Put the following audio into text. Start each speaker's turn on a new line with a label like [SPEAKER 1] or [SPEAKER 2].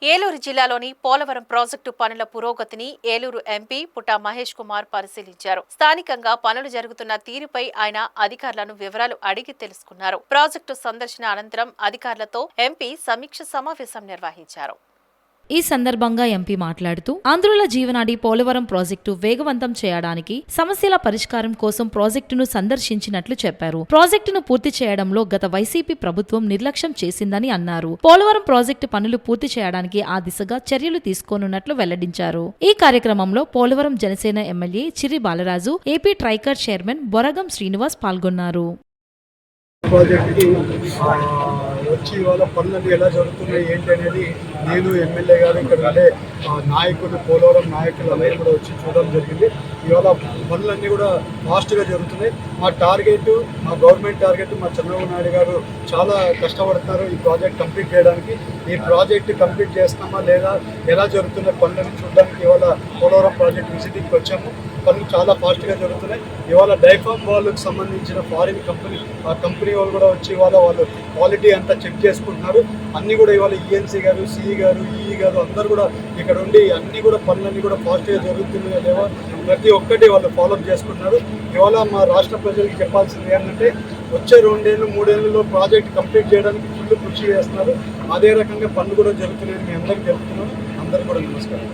[SPEAKER 1] ఏలూరు జిల్లాలోని పోలవరం ప్రాజెక్టు పనుల పురోగతిని ఏలూరు ఎంపీ పుట్టా మహేష్ కుమార్ పరిశీలించారు. స్థానికంగా పనులు జరుగుతున్న తీరుపై ఆయన అధికారులను వివరాలు అడిగి తెలుసుకున్నారు. ప్రాజెక్టు సందర్శన అనంతరం అధికారులతో ఎంపీ సమీక్ష సమావేశం నిర్వహించారు.
[SPEAKER 2] ఈ సందర్భంగా ఎంపీ మాట్లాడుతూ ఆంధ్రుల జీవనాడి పోలవరం ప్రాజెక్టు వేగవంతం చేయడానికి సమస్యల పరిష్కారం కోసం ప్రాజెక్టును సందర్శించినట్లు చెప్పారు. ప్రాజెక్టును పూర్తి చేయడంలో గత వైసీపీ ప్రభుత్వం నిర్లక్ష్యం చేసిందని అన్నారు. పోలవరం ప్రాజెక్టు పనులు పూర్తి చేయడానికి ఆ దిశగా చర్యలు తీసుకోనున్నట్లు వెల్లడించారు. ఈ కార్యక్రమంలో Polavaram Janasena MLA Chirri Balaraju, AP Tricor chairman Boragam Srinivas పాల్గొన్నారు.
[SPEAKER 3] వచ్చి ఇవాళ పనులన్నీ ఎలా జరుగుతున్నాయి ఏంటి అనేది నేను ఎమ్మెల్యే గారు ఇక్కడ ఉండే నాయకులు పోలవరం నాయకులు అందరూ కూడా వచ్చి చూడడం జరిగింది. ఇవాళ పనులన్నీ కూడా ఫాస్ట్గా జరుగుతున్నాయి. మా టార్గెట్, మా గవర్నమెంట్ టార్గెట్, మా చంద్రబాబు నాయుడు గారు చాలా కష్టపడుతున్నారు ఈ ప్రాజెక్ట్ కంప్లీట్ చేయడానికి. ఈ ప్రాజెక్ట్ కంప్లీట్ చేస్తామా లేదా, ఎలా జరుగుతున్న పనులను చూడడానికి ఇవాళ పోలవరం ప్రాజెక్ట్ విజిటింగ్కి వచ్చాము. పనులు చాలా ఫాస్ట్గా జరుగుతున్నాయి. ఇవాళ డైఫామ్ వాళ్ళకు సంబంధించిన ఫారిన్ కంపెనీ, ఆ కంపెనీ వాళ్ళు కూడా వచ్చి ఇవాళ వాళ్ళు క్వాలిటీ అంతా చెక్ చేసుకుంటున్నారు. అన్నీ కూడా ఇవాళ ఈఎన్సీ గారు, సిఈ గారు, ఈఈ గారు అందరూ కూడా ఇక్కడ ఉండి అన్నీ కూడా పనులన్నీ కూడా ఫాస్ట్గా జరుగుతున్నాయో లేవో ప్రతి ఒక్కటి వాళ్ళు ఫాలోఅప్ చేసుకుంటున్నారు. ఇవాళ మా రాష్ట్ర ప్రజలకు చెప్పాల్సింది ఏంటంటే వచ్చే 2 ఏళ్ళు 3 ఏళ్ళలో ప్రాజెక్ట్ కంప్లీట్ చేయడానికి ఫుల్ కృషి చేస్తున్నారు. అదే రకంగా పనులు కూడా జరుగుతున్నాయని మీ అందరికీ చెప్తున్నాను. అందరికీ కూడా నమస్కారం.